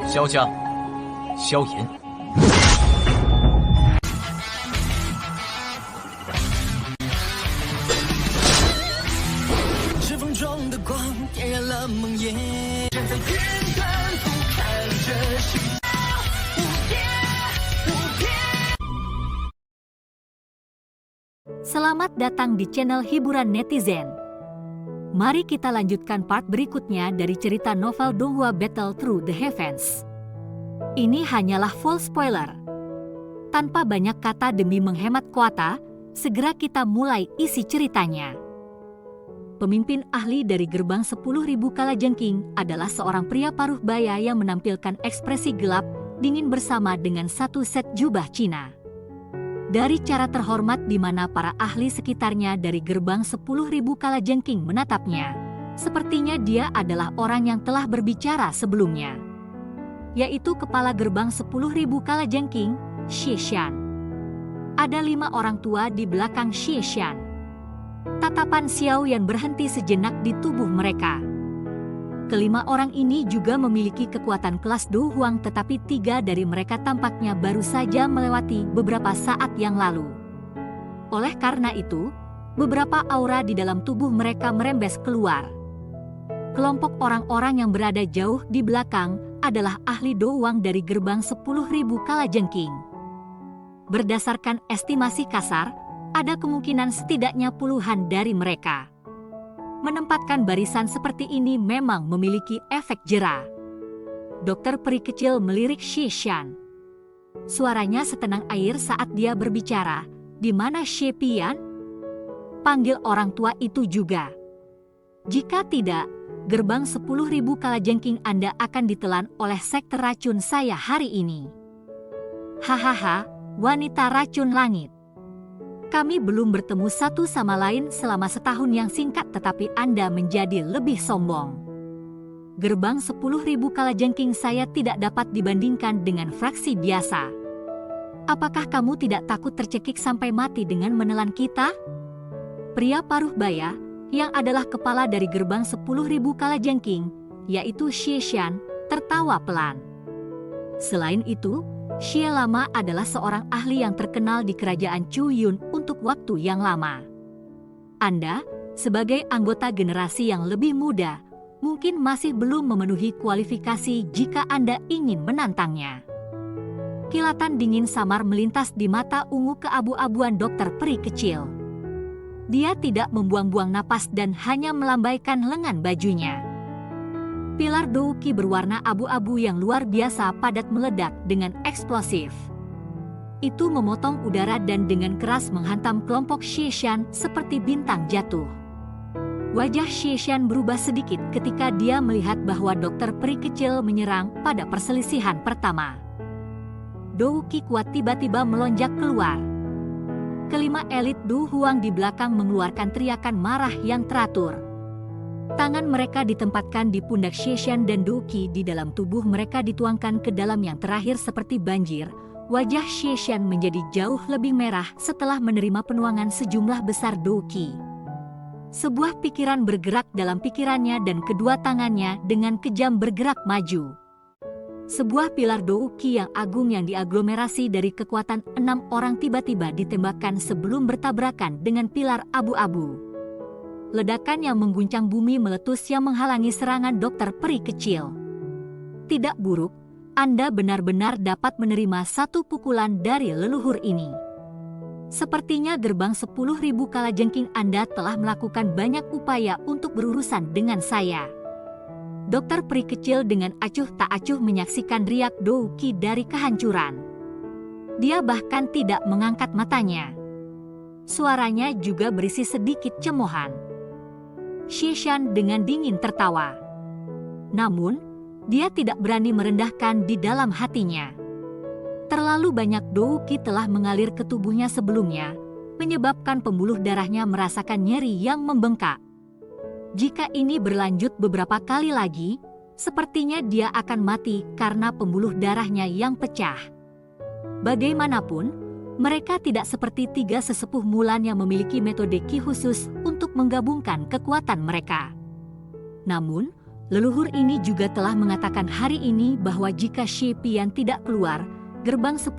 萧家、萧炎。指缝中的光点燃了梦魇，站在天端俯瞰着世界无边无边。 Selamat datang di channel hiburan netizen. Mari kita lanjutkan part berikutnya dari cerita novel Donghua Battle Through the Heavens. Ini hanyalah full spoiler. Tanpa banyak kata demi menghemat kuota, segera kita mulai isi ceritanya. Pemimpin ahli dari gerbang 10.000 Kalajengking adalah seorang pria paruh baya yang menampilkan ekspresi gelap, dingin bersama dengan satu set jubah Cina. Dari cara terhormat di mana para ahli sekitarnya dari gerbang 10.000 Kalajengking menatapnya, sepertinya dia adalah orang yang telah berbicara sebelumnya, yaitu kepala gerbang 10.000 Kalajengking, Xie Shan. Ada 5 orang tua di belakang Xie Shan. Tatapan Xiao Yan berhenti sejenak di tubuh mereka. Kelima orang ini juga memiliki kekuatan kelas Do Huang, tetapi 3 dari mereka tampaknya baru saja melewati beberapa saat yang lalu. Oleh karena itu, beberapa aura di dalam tubuh mereka merembes keluar. Kelompok orang-orang yang berada jauh di belakang adalah ahli Do Huang dari gerbang 10.000 Kalajengking. Berdasarkan estimasi kasar, ada kemungkinan setidaknya puluhan dari mereka. Menempatkan barisan seperti ini memang memiliki efek jera. Dokter peri kecil melirik Xie Shan. Suaranya setenang air saat dia berbicara. Di mana Xie Pian? Panggil orang tua itu juga. Jika tidak, gerbang 10.000 Kalajengking Anda akan ditelan oleh sekte racun saya hari ini. Hahaha, wanita racun langit. Kami belum bertemu satu sama lain selama setahun yang singkat, tetapi Anda menjadi lebih sombong. Gerbang 10.000 Kalajengking saya tidak dapat dibandingkan dengan fraksi biasa. Apakah kamu tidak takut tercekik sampai mati dengan menelan kita? Pria paruh baya, yang adalah kepala dari gerbang 10.000 Kalajengking, yaitu Xie Shan, tertawa pelan. Selain itu, Xie Lama adalah seorang ahli yang terkenal di kerajaan Chu Yun untuk waktu yang lama. Anda, sebagai anggota generasi yang lebih muda, mungkin masih belum memenuhi kualifikasi jika Anda ingin menantangnya. Kilatan dingin samar melintas di mata ungu keabu-abuan dokter peri kecil. Dia tidak membuang-buang napas dan hanya melambaikan lengan bajunya. Pilar Douki berwarna abu-abu yang luar biasa padat meledak dengan eksplosif. Itu memotong udara dan dengan keras menghantam kelompok Xie Shan seperti bintang jatuh. Wajah Xie Shan berubah sedikit ketika dia melihat bahwa dokter peri kecil menyerang pada perselisihan pertama. Douki kuat tiba-tiba melonjak keluar. Kelima elit Du Huang di belakang mengeluarkan teriakan marah yang teratur. Tangan mereka ditempatkan di pundak Xie Shan dan Douki, di dalam tubuh mereka dituangkan ke dalam yang terakhir seperti banjir. Wajah Xie Shan menjadi jauh lebih merah setelah menerima penuangan sejumlah besar Douki. Sebuah pikiran bergerak dalam pikirannya dan kedua tangannya dengan kejam bergerak maju. Sebuah pilar Douki yang agung yang diaglomerasi dari kekuatan 6 orang tiba-tiba ditembakkan sebelum bertabrakan dengan pilar abu-abu. Ledakan yang mengguncang bumi meletus yang menghalangi serangan dokter peri kecil. Tidak buruk, Anda benar-benar dapat menerima satu pukulan dari leluhur ini. Sepertinya gerbang 10.000 Kalajengking Anda telah melakukan banyak upaya untuk berurusan dengan saya. Dokter peri kecil dengan acuh tak acuh menyaksikan riak Douki dari kehancuran. Dia bahkan tidak mengangkat matanya. Suaranya juga berisi sedikit cemoohan. Xie Shan dengan dingin tertawa. Namun, dia tidak berani merendahkan di dalam hatinya. Terlalu banyak Douki telah mengalir ke tubuhnya sebelumnya, menyebabkan pembuluh darahnya merasakan nyeri yang membengkak. Jika ini berlanjut beberapa kali lagi, sepertinya dia akan mati karena pembuluh darahnya yang pecah. Bagaimanapun, mereka tidak seperti 3 sesepuh Mulan yang memiliki metode Qi khusus untuk menggabungkan kekuatan mereka. Namun, Leluhur ini juga telah mengatakan hari ini bahwa jika Shi Pian tidak keluar, gerbang 10.000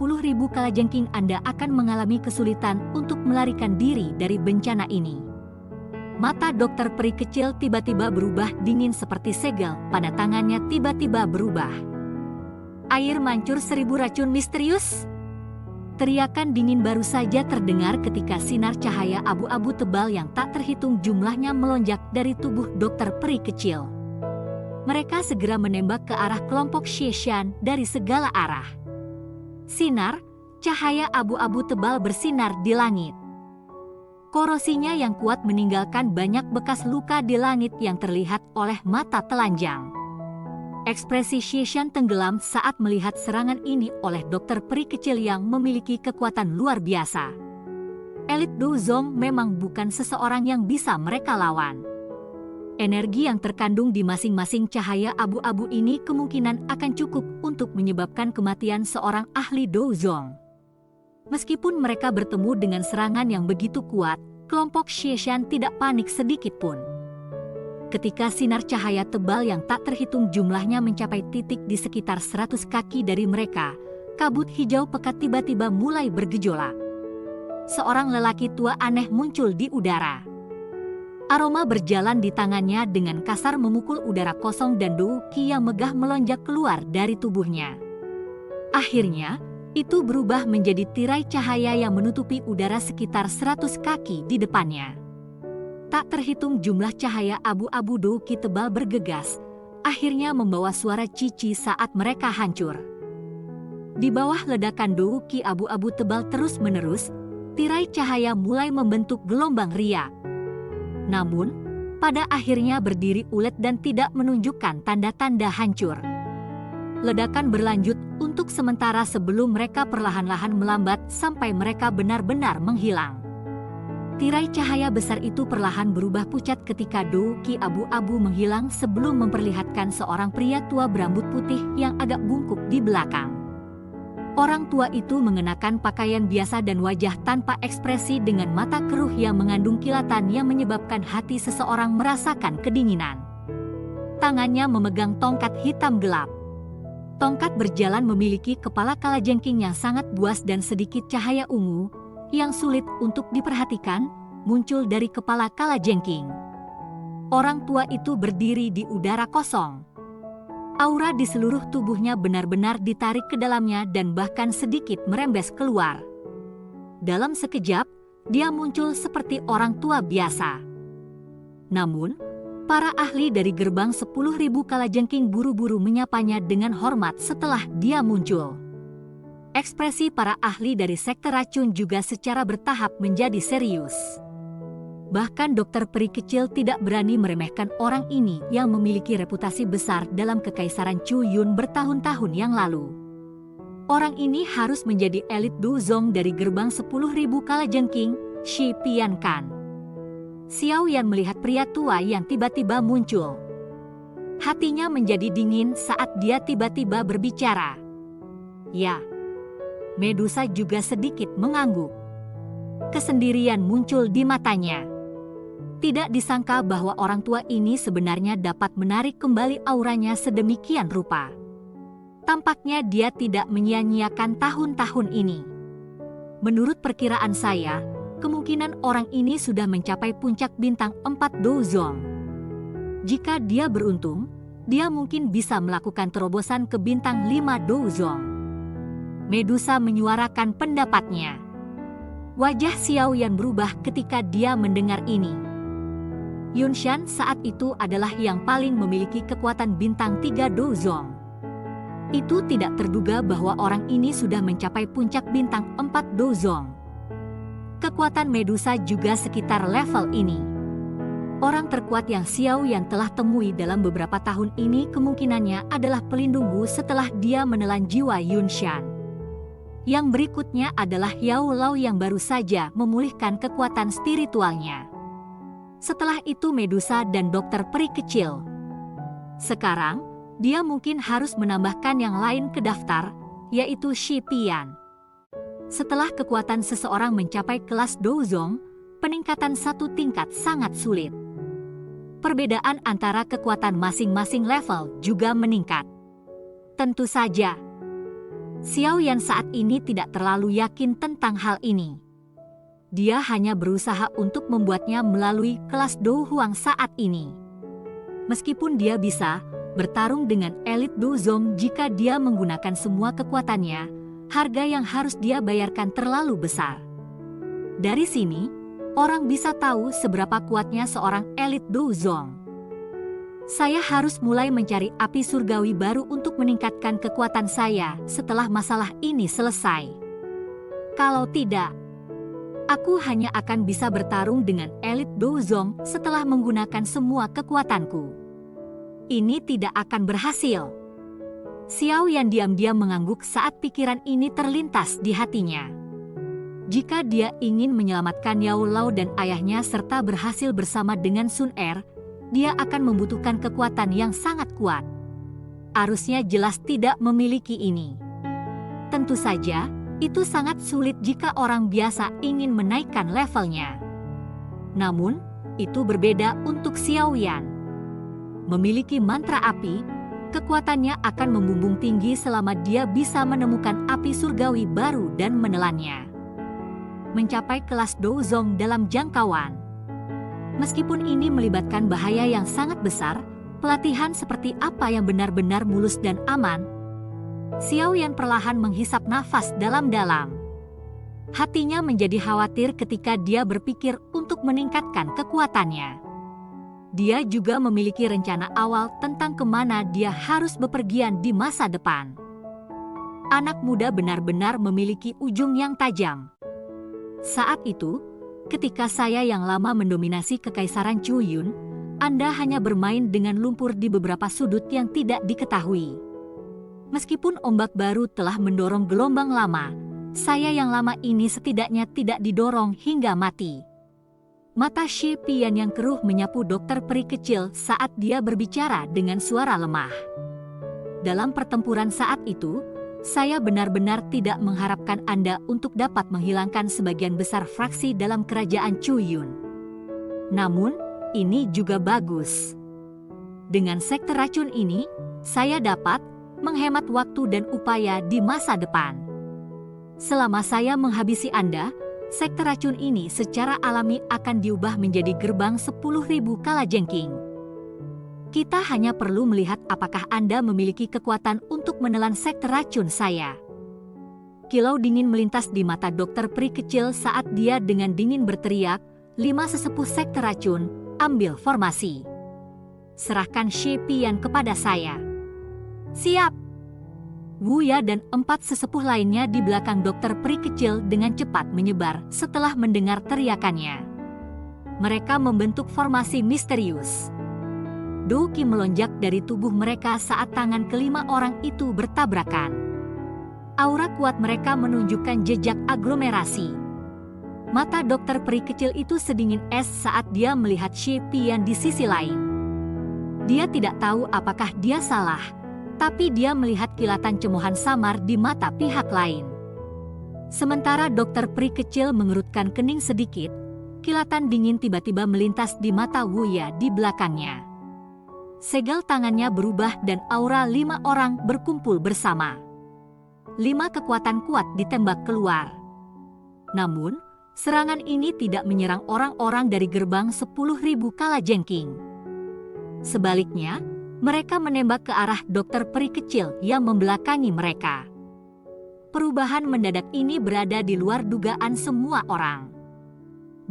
kalajengking Anda akan mengalami kesulitan untuk melarikan diri dari bencana ini. Mata dokter peri kecil tiba-tiba berubah dingin seperti segel, pada tangannya tiba-tiba berubah. Air mancur 1000 racun misterius? Teriakan dingin baru saja terdengar ketika sinar cahaya abu-abu tebal yang tak terhitung jumlahnya melonjak dari tubuh dokter peri kecil. Mereka segera menembak ke arah kelompok Xieshan dari segala arah. Sinar, cahaya abu-abu tebal bersinar di langit. Korosinya yang kuat meninggalkan banyak bekas luka di langit yang terlihat oleh mata telanjang. Ekspresi Xieshan tenggelam saat melihat serangan ini oleh dokter peri kecil yang memiliki kekuatan luar biasa. Elit Douzong memang bukan seseorang yang bisa mereka lawan. Energi yang terkandung di masing-masing cahaya abu-abu ini kemungkinan akan cukup untuk menyebabkan kematian seorang ahli Douzong. Meskipun mereka bertemu dengan serangan yang begitu kuat, kelompok Xieshan tidak panik sedikit pun. Ketika sinar cahaya tebal yang tak terhitung jumlahnya mencapai titik di sekitar 100 kaki dari mereka, kabut hijau pekat tiba-tiba mulai bergejolak. Seorang lelaki tua aneh muncul di udara. Aroma berjalan di tangannya dengan kasar memukul udara kosong dan dou qi yang megah melonjak keluar dari tubuhnya. Akhirnya, itu berubah menjadi tirai cahaya yang menutupi udara sekitar 100 kaki di depannya. Tak terhitung jumlah cahaya abu-abu dou qi tebal bergegas, akhirnya membawa suara cici saat mereka hancur. Di bawah ledakan dou qi abu-abu tebal terus-menerus, tirai cahaya mulai membentuk gelombang riak. Namun, pada akhirnya berdiri ulet dan tidak menunjukkan tanda-tanda hancur. Ledakan berlanjut untuk sementara sebelum mereka perlahan-lahan melambat sampai mereka benar-benar menghilang. Tirai cahaya besar itu perlahan berubah pucat ketika dou qi abu-abu menghilang sebelum memperlihatkan seorang pria tua berambut putih yang agak bungkuk di belakang. Orang tua itu mengenakan pakaian biasa dan wajah tanpa ekspresi dengan mata keruh yang mengandung kilatan yang menyebabkan hati seseorang merasakan kedinginan. Tangannya memegang tongkat hitam gelap. Tongkat berjalan memiliki kepala kalajengking yang sangat buas dan sedikit cahaya ungu, yang sulit untuk diperhatikan, muncul dari kepala kalajengking. Orang tua itu berdiri di udara kosong. Aura di seluruh tubuhnya benar-benar ditarik ke dalamnya dan bahkan sedikit merembes keluar. Dalam sekejap, dia muncul seperti orang tua biasa. Namun, para ahli dari gerbang 10.000 kalajengking buru-buru menyapanya dengan hormat setelah dia muncul. Ekspresi para ahli dari sekte racun juga secara bertahap menjadi serius. Bahkan dokter peri kecil tidak berani meremehkan orang ini yang memiliki reputasi besar dalam kekaisaran Chu Yun bertahun-tahun yang lalu. Orang ini harus menjadi elit Douzong dari gerbang 10.000 kalajengking, Shi Pian kan. Xiao Yan melihat pria tua yang tiba-tiba muncul. Hatinya menjadi dingin saat dia tiba-tiba berbicara. Ya, Medusa juga sedikit mengangguk. Kesendirian muncul di matanya. Tidak disangka bahwa orang tua ini sebenarnya dapat menarik kembali auranya sedemikian rupa. Tampaknya dia tidak menyia-nyiakan tahun-tahun ini. Menurut perkiraan saya, kemungkinan orang ini sudah mencapai puncak bintang 4 Douzong. Jika dia beruntung, dia mungkin bisa melakukan terobosan ke bintang 5 Douzong. Medusa menyuarakan pendapatnya. Wajah Xiao Yan berubah ketika dia mendengar ini. Yunshan saat itu adalah yang paling memiliki kekuatan bintang 3 Douzong. Itu tidak terduga bahwa orang ini sudah mencapai puncak bintang 4 Douzong. Kekuatan Medusa juga sekitar level ini. Orang terkuat yang Xiao Yan telah temui dalam beberapa tahun ini kemungkinannya adalah pelindung Wu setelah dia menelan jiwa Yunshan. Yang berikutnya adalah Yao Lao yang baru saja memulihkan kekuatan spiritualnya. Setelah itu Medusa dan dokter peri kecil. Sekarang, dia mungkin harus menambahkan yang lain ke daftar, yaitu Shi Pian. Setelah kekuatan seseorang mencapai kelas Douzong, peningkatan satu tingkat sangat sulit. perbedaan antara kekuatan masing-masing level juga meningkat. Tentu saja, Xiao Yan saat ini tidak terlalu yakin tentang hal ini. Dia hanya berusaha untuk membuatnya melalui kelas Do Huang saat ini. Meskipun dia bisa bertarung dengan elit Do Zong jika dia menggunakan semua kekuatannya, harga yang harus dia bayarkan terlalu besar. Dari sini, orang bisa tahu seberapa kuatnya seorang elit Do Zong. Saya harus mulai mencari api surgawi baru untuk meningkatkan kekuatan saya setelah masalah ini selesai. Kalau tidak, aku hanya akan bisa bertarung dengan elit Do Zong setelah menggunakan semua kekuatanku. Ini tidak akan berhasil. Xiao Yan diam-diam mengangguk saat pikiran ini terlintas di hatinya. Jika dia ingin menyelamatkan Yao Lao dan ayahnya serta berhasil bersama dengan Sun Er, dia akan membutuhkan kekuatan yang sangat kuat. Arusnya jelas tidak memiliki ini. Tentu saja, itu sangat sulit jika orang biasa ingin menaikkan levelnya. Namun, itu berbeda untuk Xiao Yan. Memiliki mantra api, kekuatannya akan membumbung tinggi selama dia bisa menemukan api surgawi baru dan menelannya. Mencapai kelas Do Zong dalam jangkauan. Meskipun ini melibatkan bahaya yang sangat besar, pelatihan seperti apa yang benar-benar mulus dan aman? Xiao Yan perlahan menghisap nafas dalam-dalam. Hatinya menjadi khawatir ketika dia berpikir untuk meningkatkan kekuatannya. Dia juga memiliki rencana awal tentang kemana dia harus bepergian di masa depan. Anak muda benar-benar memiliki ujung yang tajam. Saat itu, ketika saya yang lama mendominasi Kekaisaran Chuyun, Anda hanya bermain dengan lumpur di beberapa sudut yang tidak diketahui. Meskipun ombak baru telah mendorong gelombang lama, saya yang lama ini setidaknya tidak didorong hingga mati. Mata Shi Pian yang keruh menyapu dokter peri kecil saat dia berbicara dengan suara lemah. Dalam pertempuran saat itu, saya benar-benar tidak mengharapkan Anda untuk dapat menghilangkan sebagian besar fraksi dalam kerajaan Chuyun. Namun, ini juga bagus. Dengan sekte racun ini, saya dapat menghemat waktu dan upaya di masa depan. Selama saya menghabisi Anda, sekte racun ini secara alami akan diubah menjadi gerbang 10.000 kalajengking. Kita hanya perlu melihat apakah Anda memiliki kekuatan untuk menelan sekte racun saya. Kilau dingin melintas di mata dokter peri kecil saat dia dengan dingin berteriak, 5 sesepuh sekte racun, ambil formasi. Serahkan Shi Pian kepada saya. Siap! Wuya dan 4 sesepuh lainnya di belakang dokter peri kecil dengan cepat menyebar setelah mendengar teriakannya. Mereka membentuk formasi misterius. Do Qi melonjak dari tubuh mereka saat tangan kelima orang itu bertabrakan. Aura kuat mereka menunjukkan jejak aglomerasi. Mata dokter peri kecil itu sedingin es saat dia melihat Shi Pian di sisi lain. Dia tidak tahu apakah dia salah, tapi dia melihat kilatan cemoohan samar di mata pihak lain. Sementara dokter peri kecil mengerutkan kening sedikit, kilatan dingin tiba-tiba melintas di mata Wuya di belakangnya. Segel tangannya berubah dan aura 5 orang berkumpul bersama. 5 kekuatan kuat ditembak keluar. Namun, serangan ini tidak menyerang orang-orang dari gerbang 10.000 kalajengking. Sebaliknya, mereka menembak ke arah dokter peri kecil yang membelakangi mereka. Perubahan mendadak ini berada di luar dugaan semua orang.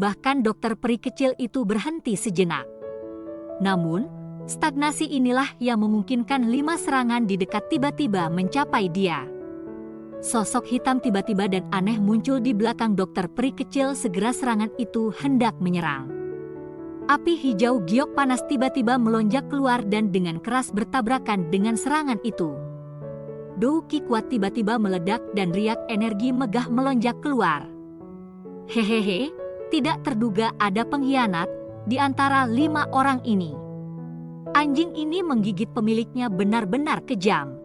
Bahkan dokter peri kecil itu berhenti sejenak. Namun, stagnasi inilah yang memungkinkan 5 serangan di dekat tiba-tiba mencapai dia. Sosok hitam tiba-tiba dan aneh muncul di belakang dokter peri kecil segera serangan itu hendak menyerang. Api hijau giok panas tiba-tiba melonjak keluar dan dengan keras bertabrakan dengan serangan itu. Do Qi kuat tiba-tiba meledak dan riak energi megah melonjak keluar. Hehehe, tidak terduga ada pengkhianat di antara 5 orang ini. Anjing ini menggigit pemiliknya benar-benar kejam.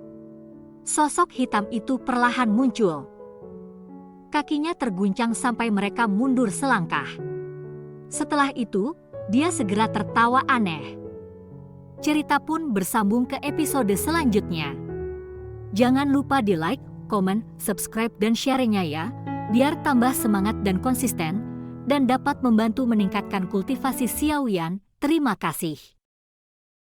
Sosok hitam itu perlahan muncul. Kakinya terguncang sampai mereka mundur selangkah. Setelah itu, Dia segera tertawa aneh. Cerita pun bersambung ke episode selanjutnya. Jangan lupa di like, komen, subscribe, dan share-nya ya, biar tambah semangat dan konsisten, dan dapat membantu meningkatkan kultivasi Xiaoyan. Terima kasih.